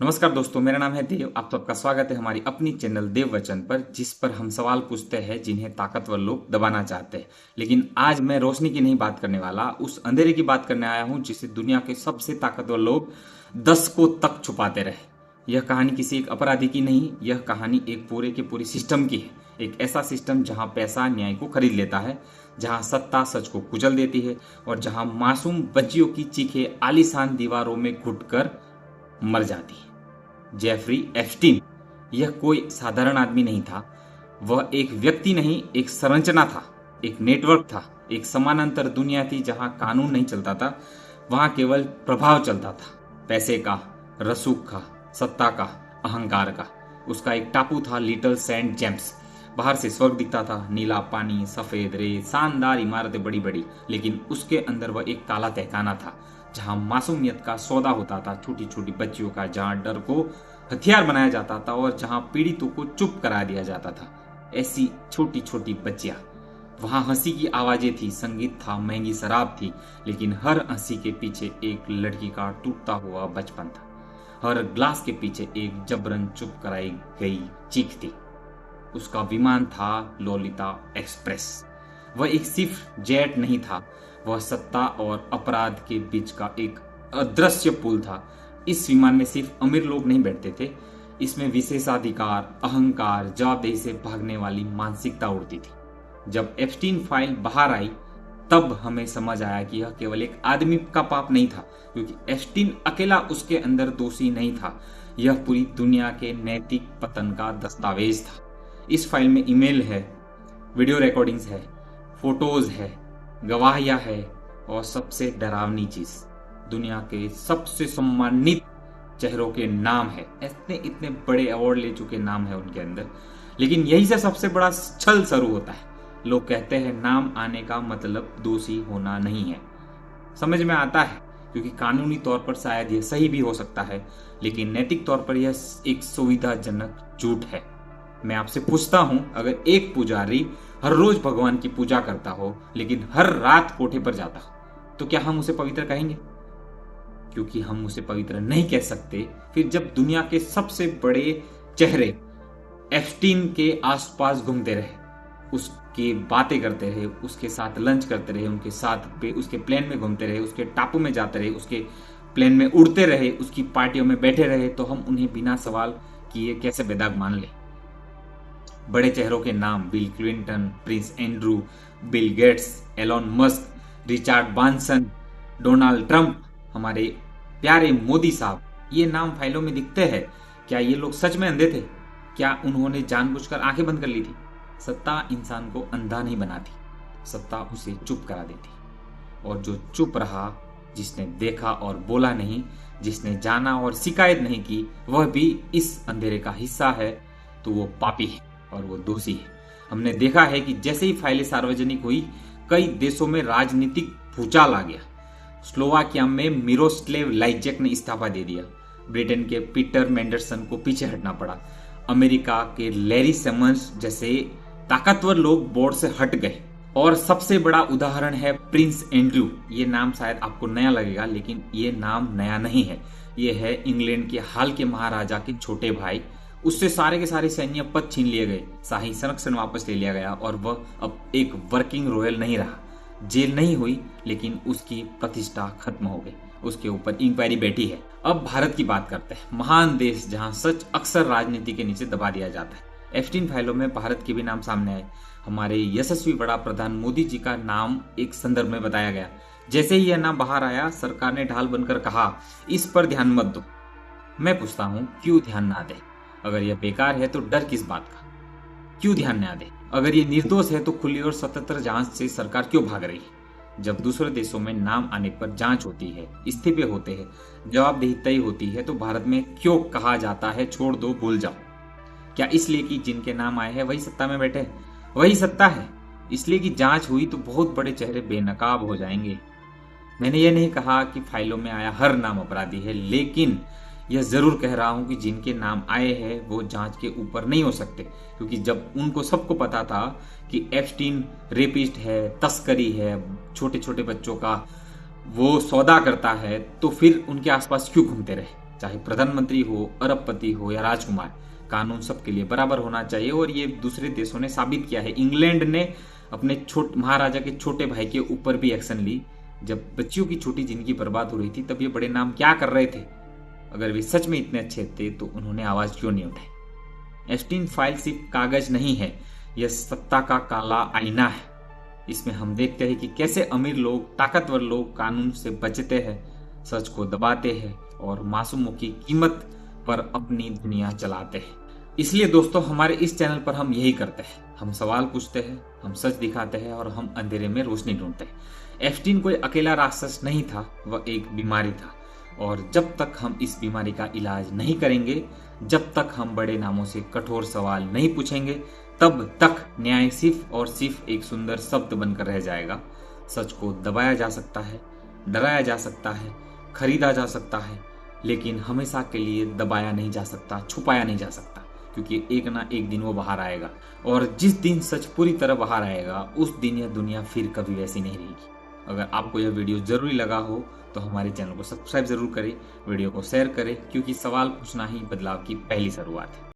नमस्कार दोस्तों, मेरा नाम है देव। आप सबका स्वागत है हमारी अपनी चैनल देव वचन पर, जिस पर हम सवाल पूछते हैं जिन्हें ताकतवर लोग दबाना चाहते हैं। लेकिन आज मैं रोशनी की नहीं बात करने वाला, उस अंधेरे की बात करने आया हूं जिसे दुनिया के सबसे ताकतवर लोग दशकों तक छुपाते रहे। यह कहानी किसी एक अपराधी की नहीं, यह कहानी एक पूरे के पूरे सिस्टम की है। एक ऐसा सिस्टम जहां पैसा न्याय को खरीद लेता है, जहां सत्ता सच को कुचल देती है और जहां मासूम बच्चियों की चीखें आलीशान दीवारों में घुटकर मर जाती है। जेफरी एप्स्टीन यह कोई साधारण आदमी नहीं था। वह एक व्यक्ति नहीं, एक संरचना था, एक नेटवर्क था, एक समानांतर दुनिया थी जहां कानून नहीं चलता था, वहां केवल प्रभाव चलता था। पैसे का, रसूख का, सत्ता का, अहंकार का। उसका एक टापू था, लिटिल सेंट जेम्स। बाहर से स्वर्ग दिखता था, नीला पानी, सफेद रेत, शानदार इमारतें बड़ी बड़ी, लेकिन उसके अंदर वह एक काला तहखाना था जहां मासूमियत का सौदा होता था, छोटी छोटी बच्चियों का, जहां डर को हथियार बनाया जाता था और जहां पीड़ितों को चुप करा दिया जाता था। ऐसी छोटी छोटी बच्चियां, वहां हंसी की आवाजें थी, संगीत था, महंगी शराब थी, लेकिन हर हंसी के पीछे एक लड़की का टूटता हुआ बचपन था। हर ग्लास के पीछे एक जबरन चुप कराई गई चीख थी। उसका विमान था लोलिता एक्सप्रेस। वह एक सिर्फ जेट नहीं था, वह सत्ता और अपराध के बीच का एक अदृश्य पुल था। इस विमान में सिर्फ अमीर लोग नहीं बैठते थे, इसमें विशेषाधिकार, अहंकार, जवाबदेही से भागने वाली मानसिकता उड़ती थी। जब एप्स्टीन फाइल बाहर आई तब हमें समझ आया कि यह केवल एक आदमी का पाप नहीं था, क्योंकि एप्स्टीन अकेला उसके अंदर दोषी नहीं था। यह पूरी दुनिया के नैतिक पतन का दस्तावेज था। इस फाइल में ईमेल है, वीडियो रिकॉर्डिंग्स है, फोटोज है, गवाहियां है और सबसे डरावनी चीज, दुनिया के सबसे सम्मानित चेहरों के नाम है। इतने बड़े अवार्ड ले चुके नाम है उनके अंदर। लेकिन यही से सबसे बड़ा छल शुरू होता है। लोग कहते हैं नाम आने का मतलब दोषी होना नहीं है। समझ में आता है, क्योंकि कानूनी तौर पर शायद यह सही भी हो सकता है, लेकिन नैतिक तौर पर यह एक सुविधाजनक झूठ है। मैं आपसे पूछता हूं, अगर एक पुजारी हर रोज भगवान की पूजा करता हो लेकिन हर रात कोठे पर जाता हो, तो क्या हम उसे पवित्र कहेंगे? क्योंकि हम उसे पवित्र नहीं कह सकते। फिर जब दुनिया के सबसे बड़े चेहरे एप्स्टीन के आसपास घूमते रहे, उसकी बातें करते रहे, उसके साथ लंच करते रहे, उनके साथ उसके प्लेन में घूमते रहे, उसके टापू में जाते रहे, उसके प्लेन में उड़ते रहे, उसकी पार्टियों में बैठे रहे, तो हम उन्हें बिना सवाल किए कैसे बेदाग मान ले? बड़े चेहरों के नाम Bill Clinton, Prince Andrew, Bill Gates, Elon Musk, Richard Branson, Donald Trump, हमारे प्यारे मोदी साहब, ये नाम फाइलों में दिखते हैं। क्या ये लोग सच में अंधे थे? क्या उन्होंने जानबूझकर आंखें बंद कर ली थी? सत्ता इंसान को अंधा नहीं बनाती, सत्ता उसे चुप करा देती। और जो चुप रहा, जिसने देखा और बोला नहीं, जिसने जाना और शिकायत नहीं की, वह भी इस अंधेरे का हिस्सा है, तो वो पापी है और वो दोषी है। हमने देखा है कि जैसे ही फाइलें सार्वजनिक हुई, कई देशों में राजनीतिक भूचाल आ गया। स्लोवाकिया में मिरोस्लेव लाइजेक ने इस्तीफा दे दिया, ब्रिटेन के पीटर मेंडरसन को पीछे हटना पड़ा, अमेरिका के लैरी सेमंस जैसे ताकतवर लोग बोर्ड से हट गए। और सबसे बड़ा उदाहरण है प्रिंस एंड्रू। ये नाम शायद आपको नया लगेगा, लेकिन ये नाम नया नहीं है। ये है इंग्लैंड के हाल के महाराजा के छोटे भाई। उससे सारे के सारे सैन्य पद छीन लिए गए, शाही संरक्षण वापस ले लिया गया और वह अब एक वर्किंग रॉयल नहीं रहा। जेल नहीं हुई, लेकिन उसकी प्रतिष्ठा खत्म हो गई, उसके ऊपर इंक्वायरी बैठी है। अब भारत की बात करते हैं, महान देश जहां सच अक्सर राजनीति के नीचे दबा दिया जाता है। एप्स्टीन फाइलों में भारत के भी नाम सामने आए। हमारे यशस्वी बड़ा प्रधान मोदी जी का नाम एक संदर्भ में बताया गया। जैसे ही यह नाम बाहर आया, सरकार ने ढाल बनकर कहा, इस पर ध्यान मत दो। मैं पूछता हूं, क्यों ध्यान ना दे? अगर यह बेकार है तो डर किस बात का? क्यों ध्यान ना दे? अगर ये निर्दोष है तो खुली और स्वतंत्र जांच से सरकार क्यों भाग रही है? जब दूसरे देशों में नाम आने पर जांच होती है, इस्तीफे होते हैं, जवाबदेही तय होती है, तो भारत में क्यों कहा जाता है छोड़ दो, भूल जाओ? क्या इसलिए कि जिनके नाम आए हैं वही सत्ता में बैठे, वही सत्ता है? इसलिए कि जांच हुई तो बहुत बड़े चेहरे बेनकाब हो जाएंगे। मैंने ये नहीं कहा कि फाइलों में आया हर नाम अपराधी है, लेकिन यह जरूर कह रहा हूं कि जिनके नाम आए हैं वो जांच के ऊपर नहीं हो सकते, क्योंकि जब उनको सबको पता था कि एप्स्टीन रेपिस्ट है, तस्करी है, छोटे छोटे बच्चों का वो सौदा करता है, तो फिर उनके आसपास क्यों घूमते रहे? चाहे प्रधानमंत्री हो, अरबपति हो या राजकुमार, कानून सबके लिए बराबर होना चाहिए। और ये दूसरे देशों ने साबित किया है। इंग्लैंड ने अपने महाराजा के छोटे भाई के ऊपर भी एक्शन ली। जब बच्चियों की छोटी जिंदगी बर्बाद हो रही थी तब ये बड़े नाम क्या कर रहे थे? अगर वे सच में इतने अच्छे थे तो उन्होंने आवाज क्यों नहीं उठाई? एप्स्टीन फाइल सिर्फ कागज नहीं है, यह सत्ता का काला आईना है। इसमें हम देखते हैं कि कैसे अमीर लोग, ताकतवर लोग कानून से बचते हैं, सच को दबाते हैं और मासूमों की कीमत पर अपनी दुनिया चलाते हैं। इसलिए दोस्तों, हमारे इस चैनल पर हम यही करते हैं। हम सवाल पूछते हैं, हम सच दिखाते हैं और हम अंधेरे में रोशनी ढूंढते हैं। एप्स्टीन कोई अकेला राक्षस नहीं था, वह एक बीमारी था। और जब तक हम इस बीमारी का इलाज नहीं करेंगे, जब तक हम बड़े नामों से कठोर सवाल नहीं पूछेंगे, तब तक न्याय सिर्फ और सिर्फ एक सुंदर शब्द बनकर रह जाएगा। सच को दबाया जा सकता है, डराया जा सकता है, खरीदा जा सकता है, लेकिन हमेशा के लिए दबाया नहीं जा सकता, छुपाया नहीं जा सकता, क्योंकि एक ना एक दिन वो बाहर आएगा। और जिस दिन सच पूरी तरह बाहर आएगा, उस दिन यह दुनिया फिर कभी वैसी नहीं रहेगी। अगर आपको यह वीडियो जरूरी लगा हो तो हमारे चैनल को सब्सक्राइब जरूर करें, वीडियो को शेयर करें, क्योंकि सवाल पूछना ही बदलाव की पहली शुरुआत है।